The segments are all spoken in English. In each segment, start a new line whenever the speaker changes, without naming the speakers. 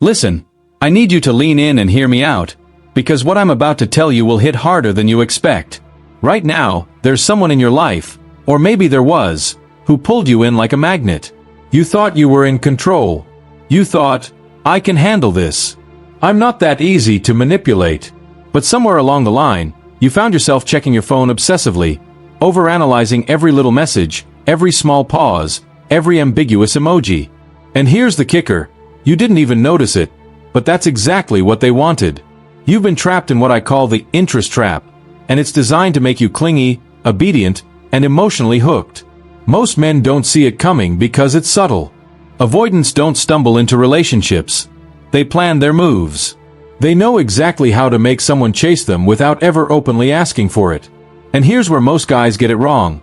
Listen, I need you to lean in and hear me out, because what I'm about to tell you will hit harder than you expect. Right now, there's someone in your life, or maybe there was, who pulled you in like a magnet. You thought you were in control. You thought, I can handle this. I'm not that easy to manipulate. But somewhere along the line, you found yourself checking your phone obsessively, overanalyzing every little message, every small pause, every ambiguous emoji. And here's the kicker, you didn't even notice it, but that's exactly what they wanted. You've been trapped in what I call the interest trap, and it's designed to make you clingy, obedient, and emotionally hooked. Most men don't see it coming because it's subtle. Avoidants don't stumble into relationships. They plan their moves. They know exactly how to make someone chase them without ever openly asking for it. And here's where most guys get it wrong.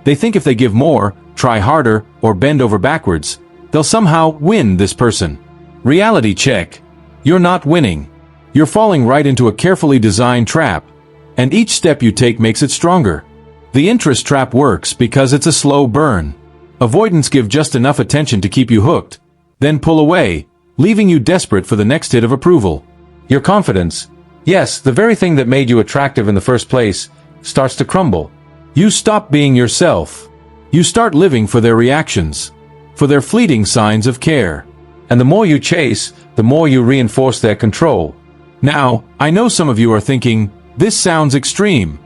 They think if they give more, try harder, or bend over backwards, they'll somehow win this person. Reality check. You're not winning. You're falling right into a carefully designed trap, and each step you take makes it stronger. The interest trap works because it's a slow burn. Avoidants give just enough attention to keep you hooked, then pull away, leaving you desperate for the next hit of approval. Your confidence, yes, the very thing that made you attractive in the first place, starts to crumble. You stop being yourself. You start living for their reactions, for their fleeting signs of care. And the more you chase, the more you reinforce their control. Now, I know some of you are thinking, this sounds extreme.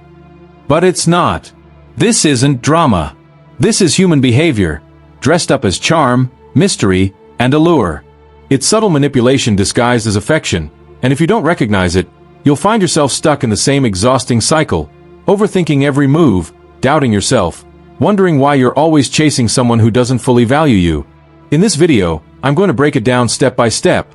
But it's not. This isn't drama. This is human behavior, dressed up as charm, mystery, and allure. It's subtle manipulation disguised as affection, and if you don't recognize it, you'll find yourself stuck in the same exhausting cycle, overthinking every move, doubting yourself, wondering why you're always chasing someone who doesn't fully value you. In this video, I'm going to break it down step by step.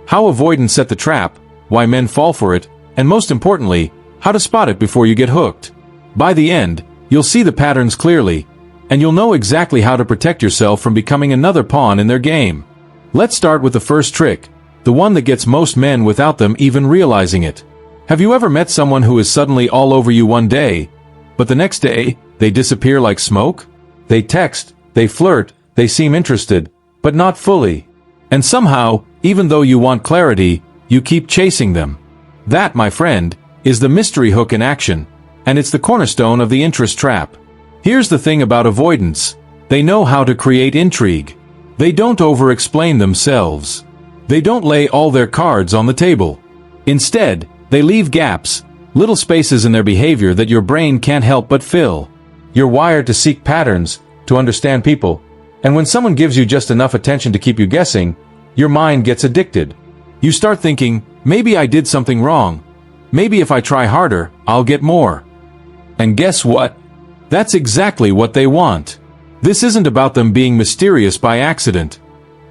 How avoidance set the trap, why men fall for it, and most importantly, how to spot it before you get hooked. By the end, you'll see the patterns clearly, and you'll know exactly how to protect yourself from becoming another pawn in their game. Let's start with the first trick, the one that gets most men without them even realizing it. Have you ever met someone who is suddenly all over you one day, but the next day, they disappear like smoke? They text, they flirt, they seem interested, but not fully. And somehow, even though you want clarity, you keep chasing them. That, my friend, is the mystery hook in action, and it's the cornerstone of the interest trap. Here's the thing about avoidance. They know how to create intrigue. They don't over-explain themselves. They don't lay all their cards on the table. Instead, they leave gaps, little spaces in their behavior that your brain can't help but fill. You're wired to seek patterns, to understand people, and when someone gives you just enough attention to keep you guessing, your mind gets addicted. You start thinking, maybe I did something wrong. Maybe if I try harder, I'll get more. And guess what? That's exactly what they want. This isn't about them being mysterious by accident.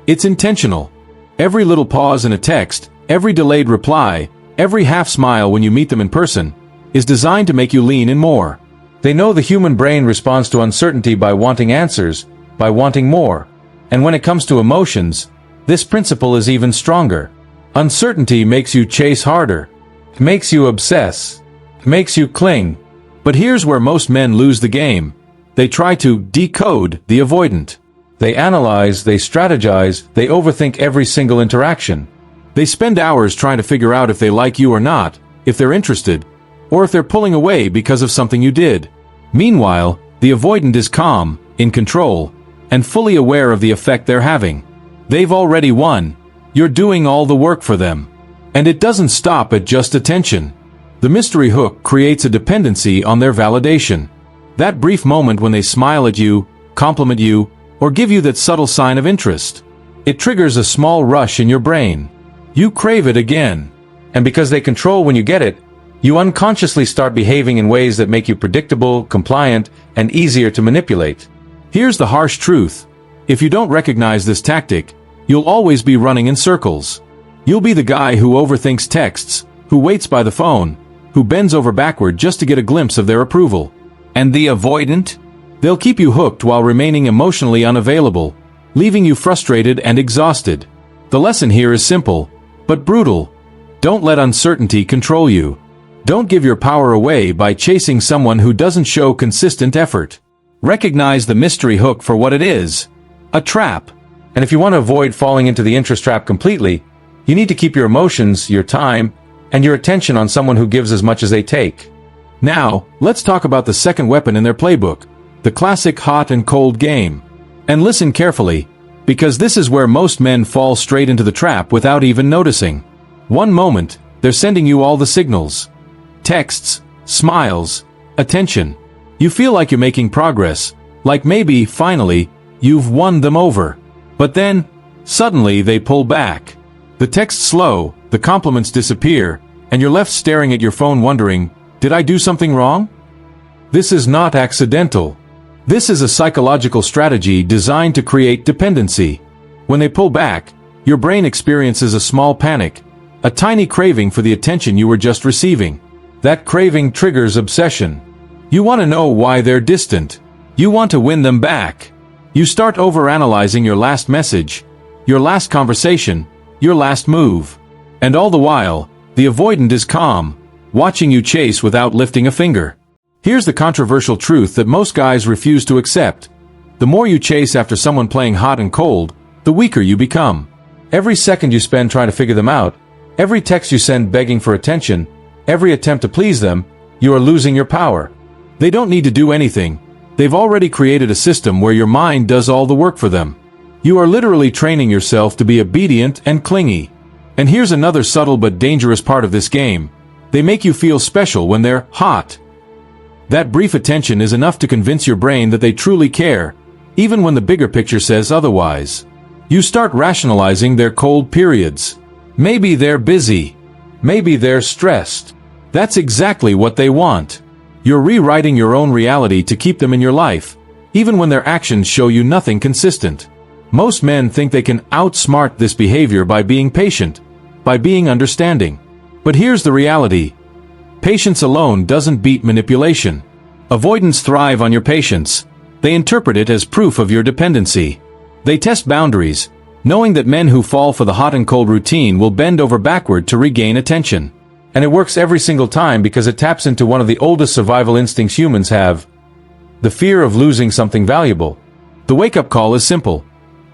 It's intentional. Every little pause in a text, every delayed reply, every half smile when you meet them in person, is designed to make you lean in more. They know the human brain responds to uncertainty by wanting answers, by wanting more. And when it comes to emotions, this principle is even stronger. Uncertainty makes you chase harder, makes you obsess, makes you cling. But here's where most men lose the game. They try to decode the avoidant. They analyze, they strategize, they overthink every single interaction. They spend hours trying to figure out if they like you or not, if they're interested, or if they're pulling away because of something you did. Meanwhile, the avoidant is calm, in control, and fully aware of the effect they're having. They've already won. You're doing all the work for them. And it doesn't stop at just attention. The mystery hook creates a dependency on their validation. That brief moment when they smile at you, compliment you, or give you that subtle sign of interest. It triggers a small rush in your brain. You crave it again. And because they control when you get it, you unconsciously start behaving in ways that make you predictable, compliant, and easier to manipulate. Here's the harsh truth. If you don't recognize this tactic, you'll always be running in circles. You'll be the guy who overthinks texts, who waits by the phone, who bends over backward just to get a glimpse of their approval. And the avoidant? They'll keep you hooked while remaining emotionally unavailable, leaving you frustrated and exhausted. The lesson here is simple, but brutal. Don't let uncertainty control you. Don't give your power away by chasing someone who doesn't show consistent effort. Recognize the mystery hook for what it is. A trap. And if you want to avoid falling into the interest trap completely, You need to keep your emotions, your time, and your attention on someone who gives as much as they take. Now, let's talk about the second weapon in their playbook, the classic hot and cold game. And listen carefully, because this is where most men fall straight into the trap without even noticing. One moment, they're sending you all the signals. Texts, smiles, attention. You feel like you're making progress, like maybe, finally, you've won them over. But then, suddenly they pull back. The texts slow, the compliments disappear, and you're left staring at your phone wondering, did I do something wrong? This is not accidental. This is a psychological strategy designed to create dependency. When they pull back, your brain experiences a small panic, a tiny craving for the attention you were just receiving. That craving triggers obsession. You want to know why they're distant. You want to win them back. You start overanalyzing your last message, your last conversation, your last move. And all the while, the avoidant is calm, watching you chase without lifting a finger. Here's the controversial truth that most guys refuse to accept. The more you chase after someone playing hot and cold, the weaker you become. Every second you spend trying to figure them out, every text you send begging for attention, every attempt to please them, you are losing your power. They don't need to do anything. They've already created a system where your mind does all the work for them. You are literally training yourself to be obedient and clingy. And here's another subtle but dangerous part of this game. They make you feel special when they're hot. That brief attention is enough to convince your brain that they truly care, even when the bigger picture says otherwise. You start rationalizing their cold periods. Maybe they're busy. Maybe they're stressed. That's exactly what they want. You're rewriting your own reality to keep them in your life, even when their actions show you nothing consistent. Most men think they can outsmart this behavior by being patient, by being understanding. But here's the reality. Patience alone doesn't beat manipulation. Avoidants thrive on your patience. They interpret it as proof of your dependency. They test boundaries, knowing that men who fall for the hot and cold routine will bend over backward to regain attention. And it works every single time because it taps into one of the oldest survival instincts humans have: the fear of losing something valuable. The wake-up call is simple.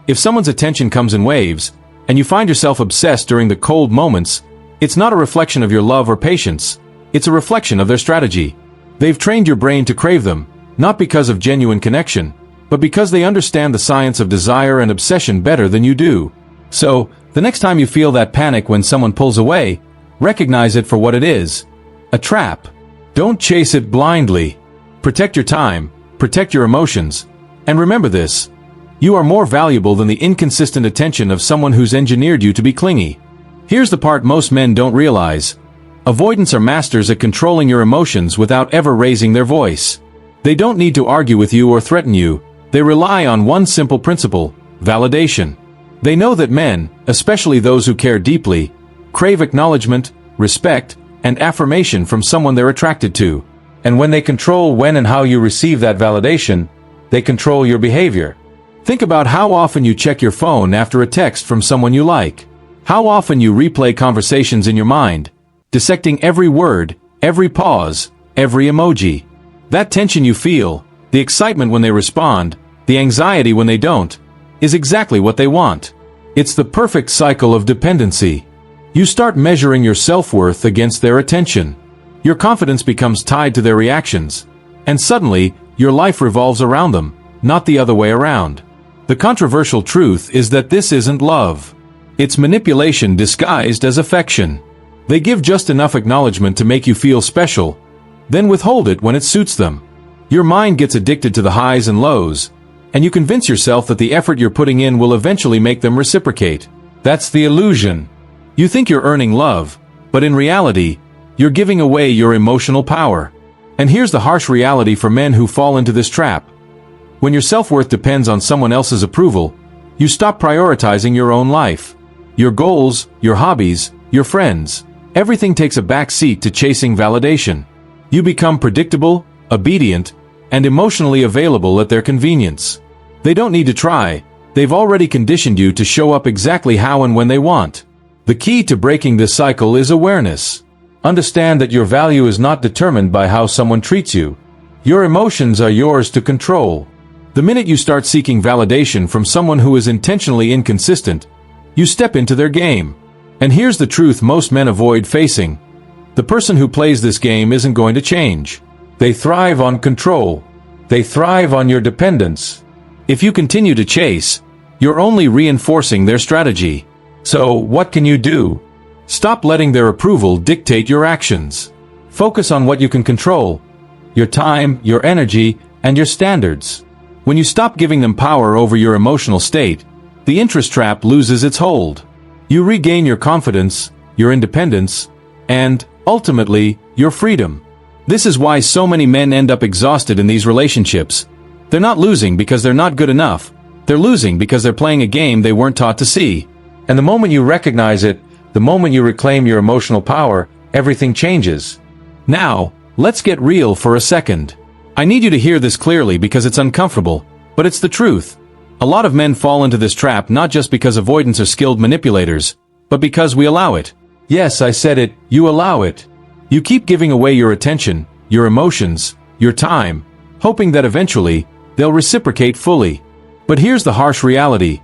If someone's attention comes in waves, and you find yourself obsessed during the cold moments, it's not a reflection of your love or patience. It's a reflection of their strategy. They've trained your brain to crave them, not because of genuine connection, but because they understand the science of desire and obsession better than you do. So, the next time you feel that panic when someone pulls away, recognize it for what it is: a trap. Don't chase it blindly. Protect your time, protect your emotions, and remember this: you are more valuable than the inconsistent attention of someone who's engineered you to be clingy. Here's the part most men don't realize. Avoidants are masters at controlling your emotions without ever raising their voice. They don't need to argue with you or threaten you. They rely on one simple principle: validation. They know that men, especially those who care deeply, crave acknowledgement, respect, and affirmation from someone they're attracted to. And when they control when and how you receive that validation, they control your behavior. Think about how often you check your phone after a text from someone you like. How often you replay conversations in your mind, dissecting every word, every pause, every emoji. That tension you feel, the excitement when they respond, the anxiety when they don't, is exactly what they want. It's the perfect cycle of dependency. You start measuring your self-worth against their attention. Your confidence becomes tied to their reactions, and suddenly, your life revolves around them, not the other way around. The controversial truth is that this isn't love. It's manipulation disguised as affection. They give just enough acknowledgement to make you feel special, then withhold it when it suits them. Your mind gets addicted to the highs and lows, and you convince yourself that the effort you're putting in will eventually make them reciprocate. That's the illusion. You think you're earning love, but in reality, you're giving away your emotional power. And here's the harsh reality for men who fall into this trap. When your self-worth depends on someone else's approval, you stop prioritizing your own life. Your goals, your hobbies, your friends, everything takes a back seat to chasing validation. You become predictable, obedient, and emotionally available at their convenience. They don't need to try. They've already conditioned you to show up exactly how and when they want. The key to breaking this cycle is awareness. Understand that your value is not determined by how someone treats you. Your emotions are yours to control. The minute you start seeking validation from someone who is intentionally inconsistent, you step into their game. And here's the truth most men avoid facing. The person who plays this game isn't going to change. They thrive on control. They thrive on your dependence. If you continue to chase, you're only reinforcing their strategy. So, what can you do? Stop letting their approval dictate your actions. Focus on what you can control: your time, your energy, and your standards. When you stop giving them power over your emotional state, the interest trap loses its hold. You regain your confidence, your independence, and, ultimately, your freedom. This is why so many men end up exhausted in these relationships. They're not losing because they're not good enough. They're losing because they're playing a game they weren't taught to see. And the moment you recognize it, the moment you reclaim your emotional power, everything changes. Now, let's get real for a second. I need you to hear this clearly because it's uncomfortable, but it's the truth. A lot of men fall into this trap not just because avoidants are skilled manipulators, but because we allow it. Yes, I said it, you allow it. You keep giving away your attention, your emotions, your time, hoping that eventually, they'll reciprocate fully. But here's the harsh reality.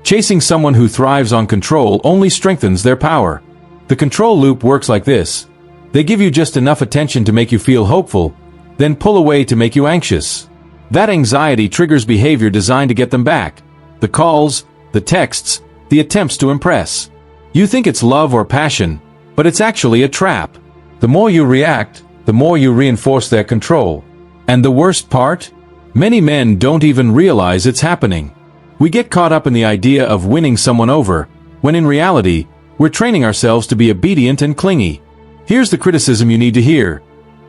Chasing someone who thrives on control only strengthens their power. The control loop works like this. They give you just enough attention to make you feel hopeful, then pull away to make you anxious. That anxiety triggers behavior designed to get them back. The calls, the texts, the attempts to impress. You think it's love or passion, but it's actually a trap. The more you react, the more you reinforce their control. And the worst part? Many men don't even realize it's happening. We get caught up in the idea of winning someone over, when in reality, we're training ourselves to be obedient and clingy. Here's the criticism you need to hear.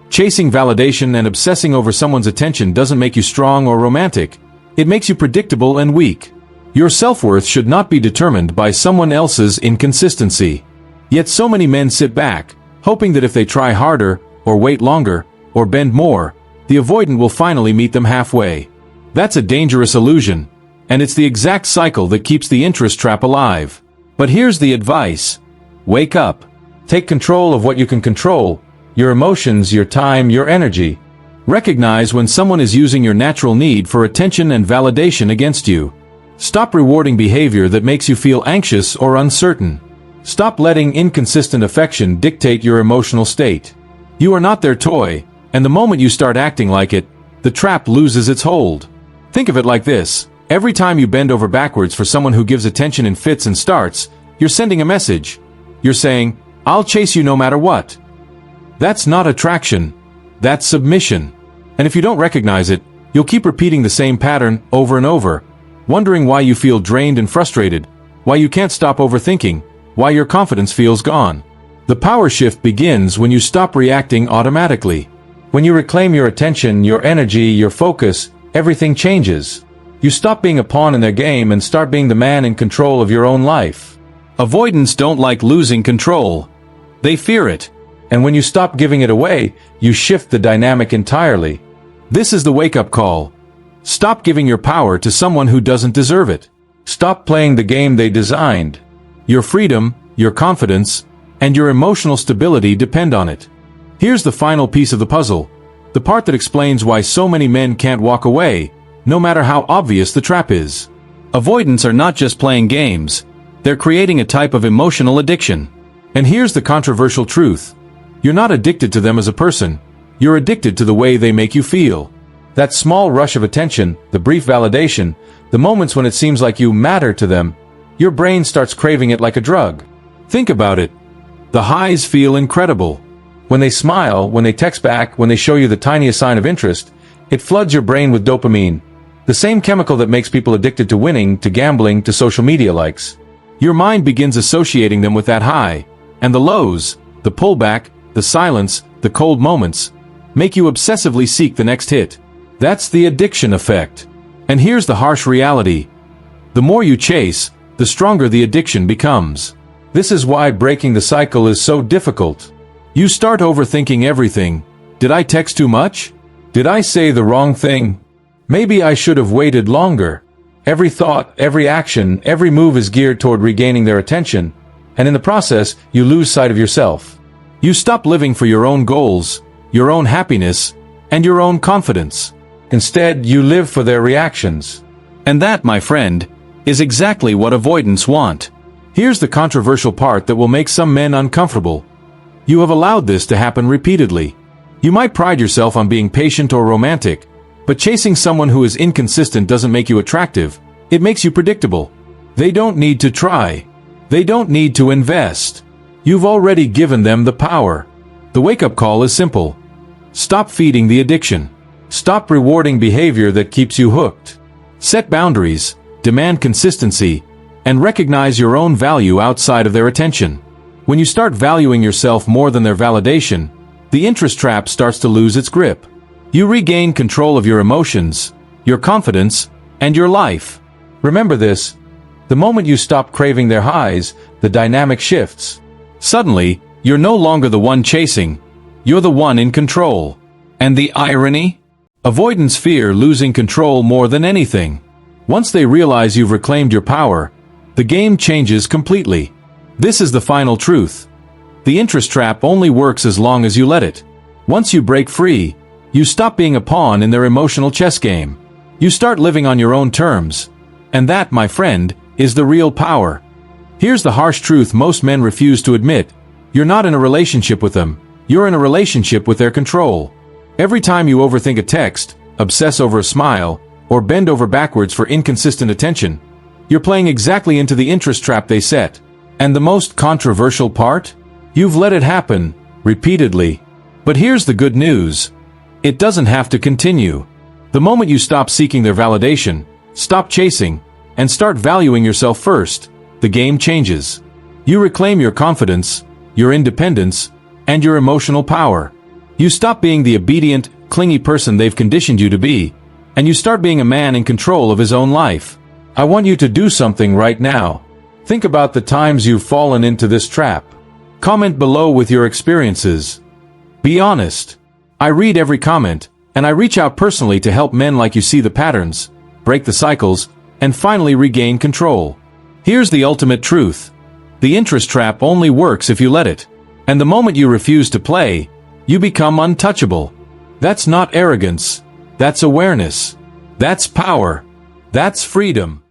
Chasing validation and obsessing over someone's attention doesn't make you strong or romantic. It makes you predictable and weak. Your self-worth should not be determined by someone else's inconsistency. Yet so many men sit back, hoping that if they try harder, or wait longer, or bend more, the avoidant will finally meet them halfway. That's a dangerous illusion, and it's the exact cycle that keeps the interest trap alive. But here's the advice. Wake up. Take control of what you can control, your emotions, your time, your energy. Recognize when someone is using your natural need for attention and validation against you. Stop rewarding behavior that makes you feel anxious or uncertain. Stop letting inconsistent affection dictate your emotional state. You are not their toy, and the moment you start acting like it, the trap loses its hold. Think of it like this. Every time you bend over backwards for someone who gives attention in fits and starts, you're sending a message. You're saying, "I'll chase you no matter what." That's not attraction. That's submission. And if you don't recognize it, you'll keep repeating the same pattern over and over, wondering why you feel drained and frustrated, why you can't stop overthinking, why your confidence feels gone. The power shift begins when you stop reacting automatically. When you reclaim your attention, your energy, your focus, everything changes. You stop being a pawn in their game and start being the man in control of your own life. Avoidants don't like losing control. They fear it. And when you stop giving it away, you shift the dynamic entirely. This is the wake-up call. Stop giving your power to someone who doesn't deserve it. Stop playing the game they designed. Your freedom, your confidence, and your emotional stability depend on it. Here's the final piece of the puzzle. The part that explains why so many men can't walk away, no matter how obvious the trap is. Avoidants are not just playing games. They're creating a type of emotional addiction. And here's the controversial truth. You're not addicted to them as a person. You're addicted to the way they make you feel. That small rush of attention, the brief validation, the moments when it seems like you matter to them, your brain starts craving it like a drug. Think about it. The highs feel incredible. When they smile, when they text back, when they show you the tiniest sign of interest, it floods your brain with dopamine, the same chemical that makes people addicted to winning, to gambling, to social media likes. Your mind begins associating them with that high, and the lows, the pullback, the silence, the cold moments, make you obsessively seek the next hit. That's the addiction effect. And here's the harsh reality. The more you chase, the stronger the addiction becomes. This is why breaking the cycle is so difficult. You start overthinking everything. Did I text too much? Did I say the wrong thing? Maybe I should have waited longer. Every thought, every action, every move is geared toward regaining their attention, and in the process, you lose sight of yourself. You stop living for your own goals, your own happiness, and your own confidence. Instead, you live for their reactions. And that, my friend, is exactly what avoidants want. Here's the controversial part that will make some men uncomfortable. You have allowed this to happen repeatedly. You might pride yourself on being patient or romantic, but chasing someone who is inconsistent doesn't make you attractive. It makes you predictable. They don't need to try. They don't need to invest. You've already given them the power. The wake-up call is simple. Stop feeding the addiction. Stop rewarding behavior that keeps you hooked. Set boundaries, demand consistency, and recognize your own value outside of their attention. When you start valuing yourself more than their validation, the interest trap starts to lose its grip. You regain control of your emotions, your confidence, and your life. Remember this: the moment you stop craving their highs, the dynamic shifts. Suddenly, you're no longer the one chasing, you're the one in control. And the irony? Avoidants fear losing control more than anything. Once they realize you've reclaimed your power, the game changes completely. This is the final truth. The interest trap only works as long as you let it. Once you break free, you stop being a pawn in their emotional chess game. You start living on your own terms. And that, my friend, is the real power. Here's the harsh truth most men refuse to admit. You're not in a relationship with them. You're in a relationship with their control. Every time you overthink a text, obsess over a smile, or bend over backwards for inconsistent attention, you're playing exactly into the interest trap they set. And the most controversial part? You've let it happen, repeatedly. But here's the good news. It doesn't have to continue. The moment you stop seeking their validation, stop chasing, and start valuing yourself first, the game changes. You reclaim your confidence, your independence, and your emotional power. You stop being the obedient, clingy person they've conditioned you to be, and you start being a man in control of his own life. I want you to do something right now. Think about the times you've fallen into this trap. Comment below with your experiences. Be honest. I read every comment, and I reach out personally to help men like you see the patterns, break the cycles, and finally regain control. Here's the ultimate truth. The interest trap only works if you let it. And the moment you refuse to play, you become untouchable. That's not arrogance. That's awareness. That's power. That's freedom.